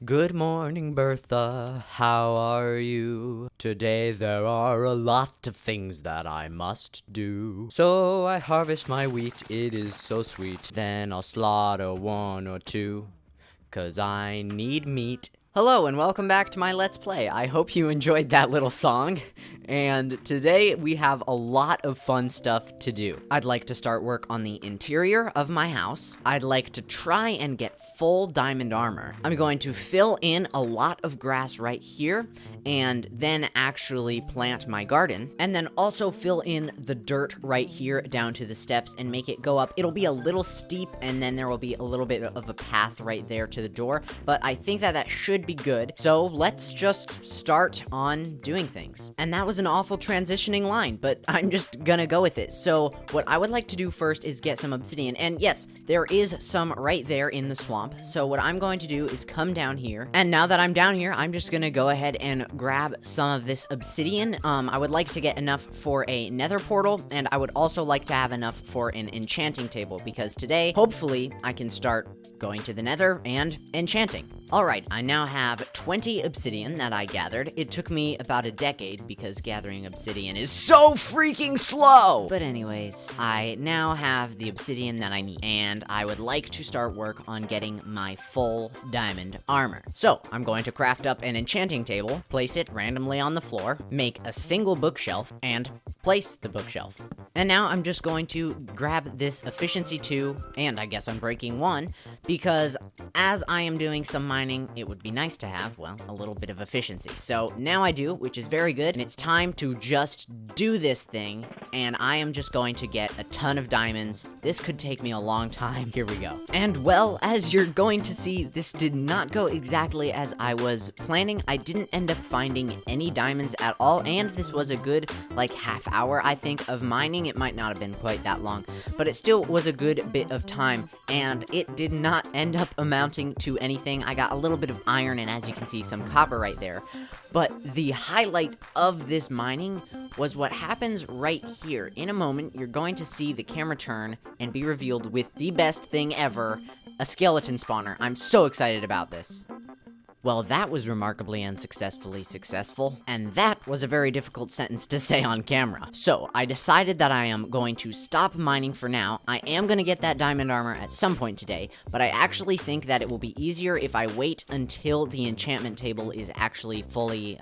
Good morning, Bertha. How are you? Today there are a lot of things that I must do. So I harvest my wheat, it is so sweet. Then I'll slaughter one or two, 'cause I need meat. Hello and welcome back to my Let's Play. I hope you enjoyed that little song. And today we have a lot of fun stuff to do. I'd like to start work on the interior of my house. I'd like to try and get full diamond armor. I'm going to fill in a lot of grass right here and then actually plant my garden. And then also fill in the dirt right here down to the steps and make it go up. It'll be a little steep and then there will be a little bit of a path right there to the door. But I think that should be good. So let's just start on doing things. And that was an awful transitioning line, but I'm just gonna go with it. So what I would like to do first is get some obsidian. And yes, there is some right there in the swamp. So what I'm going to do is come down here. And now that I'm down here, I'm just gonna go ahead and grab some of this obsidian. I would like to get enough for a nether portal, and I would also like to have enough for an enchanting table, because today, hopefully, I can start going to the nether and enchanting. Alright, I now have 20 obsidian that I gathered. It took me about a decade because gathering obsidian is so freaking slow! But anyways, I now have the obsidian that I need, and I would like to start work on getting my full diamond armor. So, I'm going to craft up an enchanting table, place it randomly on the floor, make a single bookshelf, and place the bookshelf. And now I'm just going to grab this efficiency 2, and I guess Unbreaking 1, because as I am doing some mining, it would be nice to have, well, a little bit of efficiency. So now I do, which is very good, and it's time to just do this thing, and I am just going to get a ton of diamonds. This could take me a long time. Here we go. And well, as you're going to see, this did not go exactly as I was planning. I didn't end up finding any diamonds at all, and this was a good, like, half hour, I think, of mining. It might not have been quite that long, but it still was a good bit of time, and it did not end up amounting to anything. I got a little bit of iron, and as you can see, some copper right there. But the highlight of this mining was what happens right here. In a moment, you're going to see the camera turn and be revealed with the best thing ever, a skeleton spawner. I'm so excited about this. Well, that was remarkably unsuccessfully successful, and that was a very difficult sentence to say on camera. So, I decided that I am going to stop mining for now. I am going to get that diamond armor at some point today, but I actually think that it will be easier if I wait until the enchantment table is actually fully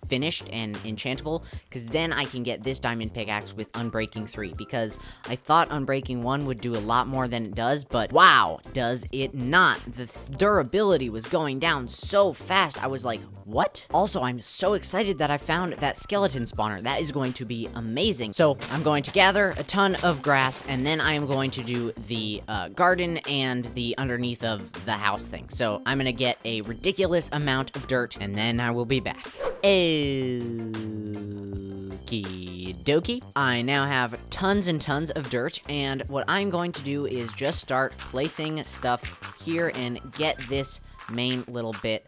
finished and enchantable, because then I can get this diamond pickaxe with Unbreaking 3, because I thought Unbreaking 1 would do a lot more than it does, but wow, does it not. The durability was going down so fast. I was like, what? Also, I'm so excited that I found that skeleton spawner. That is going to be amazing. So I'm going to gather a ton of grass, and then I am going to do the garden and the underneath of the house thing. So I'm gonna get a ridiculous amount of dirt, and then I will be back. Okie dokie. I now have tons and tons of dirt, and what I'm going to do is just start placing stuff here and get this main little bit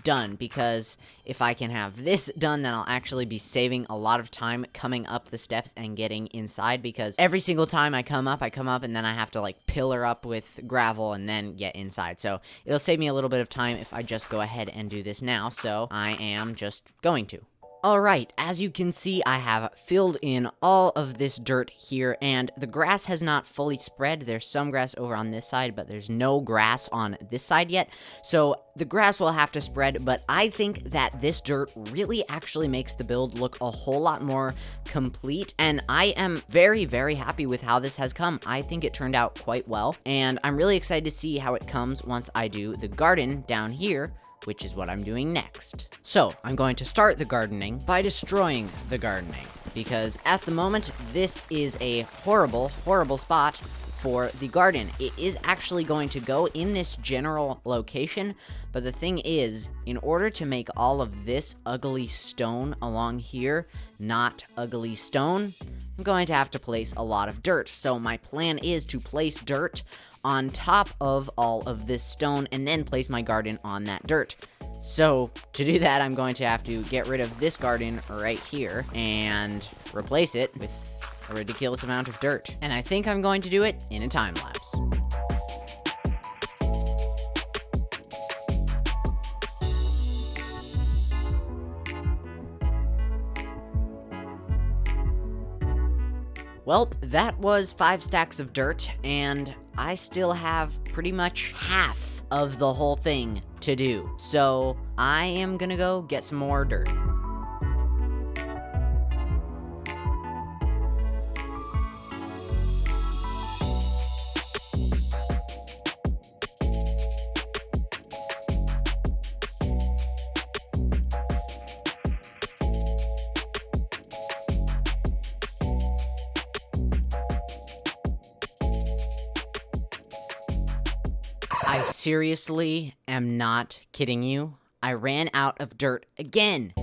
done, because if I can have this done, then I'll actually be saving a lot of time coming up the steps and getting inside, because every single time I come up, and then I have to, like, pillar up with gravel and then get inside. So it'll save me a little bit of time if I just go ahead and do this now, so I am just going to. Alright, as you can see, I have filled in all of this dirt here, and the grass has not fully spread. There's some grass over on this side, but there's no grass on this side yet, so the grass will have to spread, but I think that this dirt really actually makes the build look a whole lot more complete, and I am very, very happy with how this has come. I think it turned out quite well, and I'm really excited to see how it comes once I do the garden down here, which is what I'm doing next. So, I'm going to start the gardening by destroying the gardening, because at the moment, this is a horrible, horrible spot for the garden. It is actually going to go in this general location, but the thing is, in order to make all of this ugly stone along here not ugly stone, I'm going to have to place a lot of dirt. So my plan is to place dirt on top of all of this stone and then place my garden on that dirt. So to do that, I'm going to have to get rid of this garden right here and replace it with a ridiculous amount of dirt. And I think I'm going to do it in a time lapse. Well, that was 5 stacks of dirt, and I still have pretty much half of the whole thing to do. So I am gonna go get some more dirt. I seriously am not kidding you. I ran out of dirt again.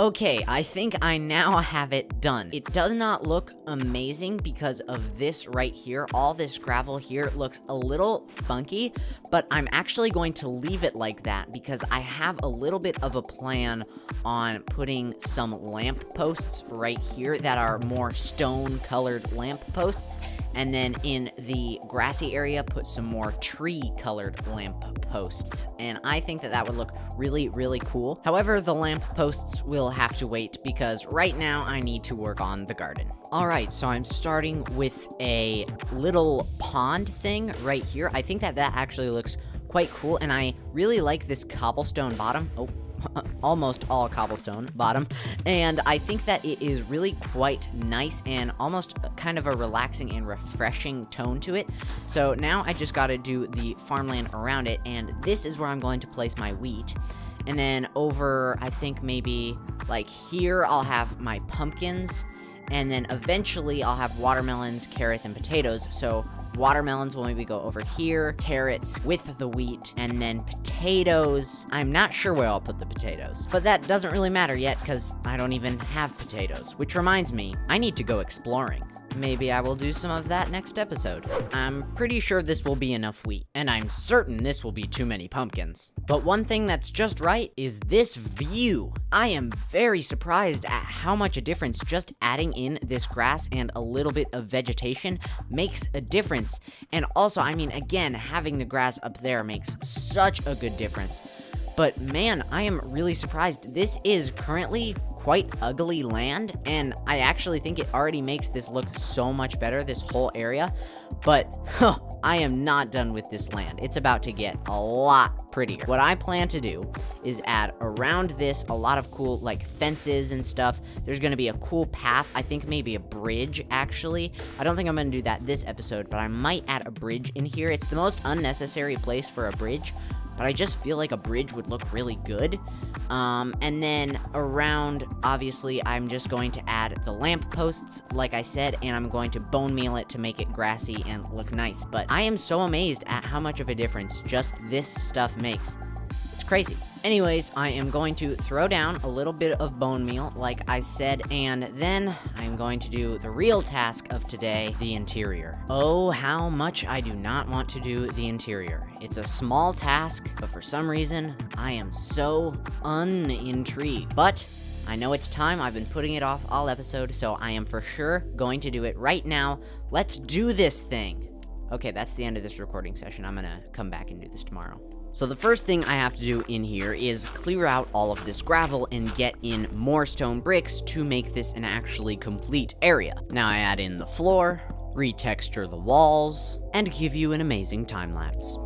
Okay, I think I now have it done. It does not look amazing because of this right here. All this gravel here looks a little funky, but I'm actually going to leave it like that because I have a little bit of a plan on putting some lamp posts right here that are more stone-colored lamp posts, and then in the grassy area, put some more tree-colored lamp posts. And I think that that would look really, really cool. However, the lamp posts will have to wait because right now I need to work on the garden. Alright, so I'm starting with a little pond thing right here. I think that that actually looks quite cool, and I really like this cobblestone bottom. Oh, almost all cobblestone bottom, and I think that it is really quite nice and almost kind of a relaxing and refreshing tone to it. So now I just gotta do the farmland around it, and this is where I'm going to place my wheat. And then over, I think maybe like here, I'll have my pumpkins, and then eventually I'll have watermelons, carrots, and potatoes. So watermelons will maybe go over here, carrots with the wheat, and then potatoes. I'm not sure where I'll put the potatoes, but that doesn't really matter yet because I don't even have potatoes, which reminds me, I need to go exploring. Maybe I will do some of that next episode. I'm pretty sure this will be enough wheat, and I'm certain this will be too many pumpkins. But one thing that's just right is this view. I am very surprised at how much a difference just adding in this grass and a little bit of vegetation makes a difference. And also, I mean, again, having the grass up there makes such a good difference. But man, I am really surprised. This is currently quite ugly land, and I actually think it already makes this look so much better, this whole area. But, I am not done with this land. It's about to get a lot prettier. What I plan to do is add around this a lot of cool, like, fences and stuff. There's gonna be a cool path, I think maybe a bridge, actually. I don't think I'm gonna do that this episode, but I might add a bridge in here. It's the most unnecessary place for a bridge, but I just feel like a bridge would look really good. And then around, obviously, I'm just going to add the lamp posts, like I said, and I'm going to bone meal it to make it grassy and look nice. But I am so amazed at how much of a difference just this stuff makes. It's crazy. Anyways, I am going to throw down a little bit of bone meal, like I said, and then I'm going to do the real task of today, the interior. Oh, how much I do not want to do the interior. It's a small task, but for some reason, I am so unintrigued. But I know it's time. I've been putting it off all episode, so I am for sure going to do it right now. Let's do this thing. Okay, that's the end of this recording session. I'm gonna come back and do this tomorrow. So the first thing I have to do in here is clear out all of this gravel and get in more stone bricks to make this an actually complete area. Now I add in the floor, retexture the walls, and give you an amazing time lapse.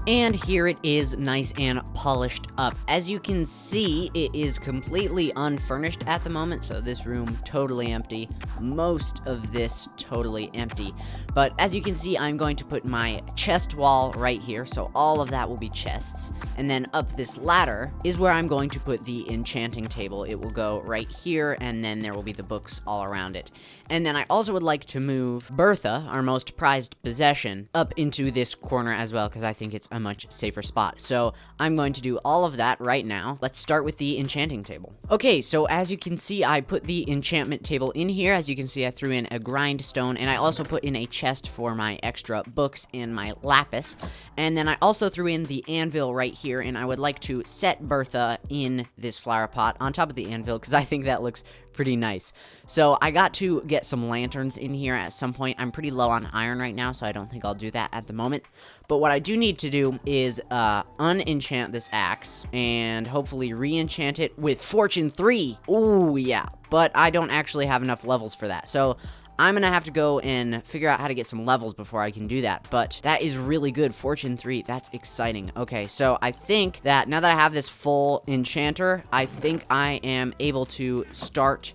And here it is, nice and polished up. As you can see, it is completely unfurnished at the moment, so this room totally empty. Most of this totally empty. But as you can see, I'm going to put my chest wall right here, so all of that will be chests. And then up this ladder is where I'm going to put the enchanting table. It will go right here, and then there will be the books all around it. And then I also would like to move Bertha, our most prized possession, up into this corner as well, because I think it's a much safer spot. So I'm going to do all of that right now. Let's start with the enchanting table. Okay, so as you can see, I put the enchantment table in here. As you can see, I threw in a grindstone, and I also put in a chest for my extra books and my lapis. And then I also threw in the anvil right here, and I would like to set Bertha in this flower pot on top of the anvil, because I think that looks pretty nice. So I got to get some lanterns in here at some point. I'm pretty low on iron right now, so I don't think I'll do that at the moment. But what I do need to do is unenchant this axe and hopefully re-enchant it with Fortune 3. Ooh, yeah. But I don't actually have enough levels for that. So I'm gonna have to go and figure out how to get some levels before I can do that, but that is really good. Fortune 3, that's exciting. Okay, so I think that now that I have this full enchanter, I think I am able to start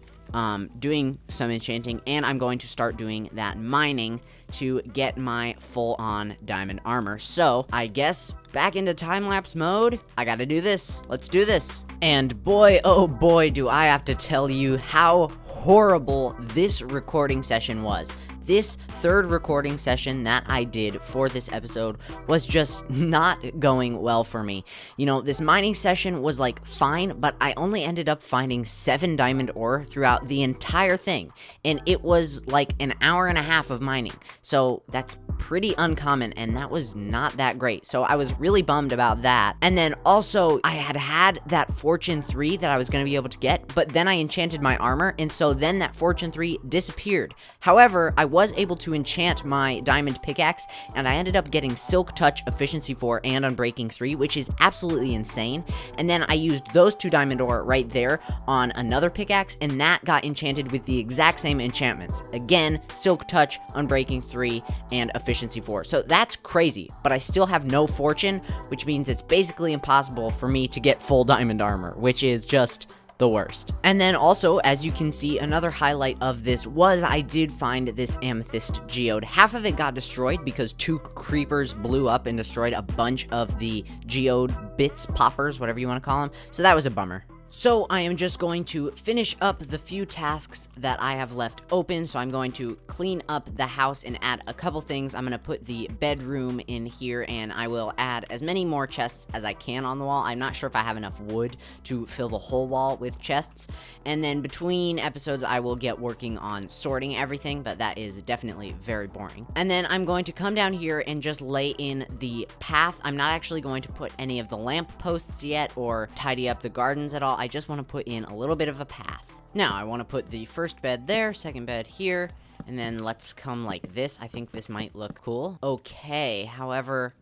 doing some enchanting, and I'm going to start doing that mining to get my full-on diamond armor. So I guess back into time-lapse mode, I gotta do this. Let's do this. And boy, oh boy, do I have to tell you how horrible this recording session was. This third recording session that I did for this episode was just not going well for me. You know, this mining session was like fine, but I only ended up finding 7 diamond ore throughout the entire thing. And it was like an hour and a half of mining. So that's pretty uncommon, and that was not that great. So I was really bummed about that. And then also, I had that Fortune 3 that I was going to be able to get, but then I enchanted my armor, and so then that Fortune 3 disappeared. However, I was able to enchant my diamond pickaxe, and I ended up getting Silk Touch, Efficiency 4, and Unbreaking 3, which is absolutely insane. And then I used those 2 diamond ore right there on another pickaxe, and that got enchanted with the exact same enchantments. Again, Silk Touch, Unbreaking 3, and Efficiency 4. So that's crazy, but I still have no fortune, which means it's basically impossible for me to get full diamond armor, which is just the worst. And then also, as you can see, another highlight of this was I did find this amethyst geode. Half of it got destroyed because 2 creepers blew up and destroyed a bunch of the geode bits, poppers, whatever you want to call them. So that was a bummer. So I am just going to finish up the few tasks that I have left open. So I'm going to clean up the house and add a couple things. I'm going to put the bedroom in here, and I will add as many more chests as I can on the wall. I'm not sure if I have enough wood to fill the whole wall with chests. And then between episodes, I will get working on sorting everything, but that is definitely very boring. And then I'm going to come down here and just lay in the path. I'm not actually going to put any of the lamp posts yet or tidy up the gardens at all. I just want to put in a little bit of a path. Now, I want to put the first bed there, second bed here, and then let's come like this. I think this might look cool. Okay, however,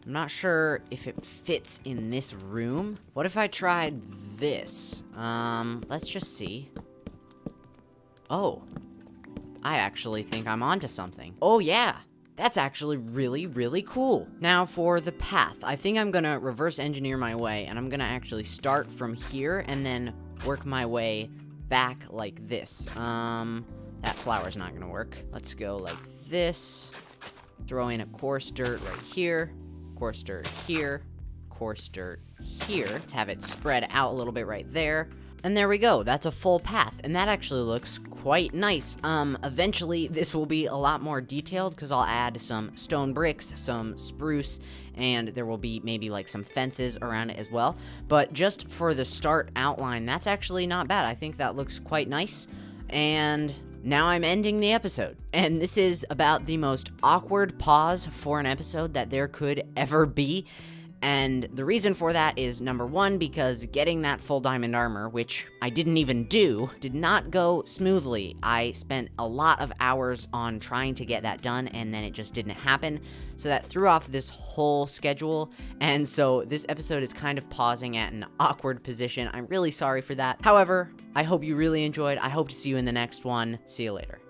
I'm not sure if it fits in this room. What if I tried this? Let's just see. Oh, I actually think I'm onto something. Oh, yeah. That's actually really, really cool. Now for the path, I think I'm gonna reverse engineer my way, and I'm gonna actually start from here and then work my way back like this. That flower's not gonna work. Let's go like this. Throw in a coarse dirt right here, coarse dirt here, coarse dirt here. Let's have it spread out a little bit right there. And there we go, that's a full path, and that actually looks quite nice. Eventually, this will be a lot more detailed, because I'll add some stone bricks, some spruce, and there will be maybe like some fences around it as well. But just for the start outline, that's actually not bad. I think that looks quite nice, and now I'm ending the episode. And this is about the most awkward pause for an episode that there could ever be. And the reason for that is, number one, because getting that full diamond armor, which I didn't even do, did not go smoothly. I spent a lot of hours on trying to get that done, and then it just didn't happen. So that threw off this whole schedule, and so this episode is kind of pausing at an awkward position. I'm really sorry for that. However, I hope you really enjoyed. I hope to see you in the next one. See you later.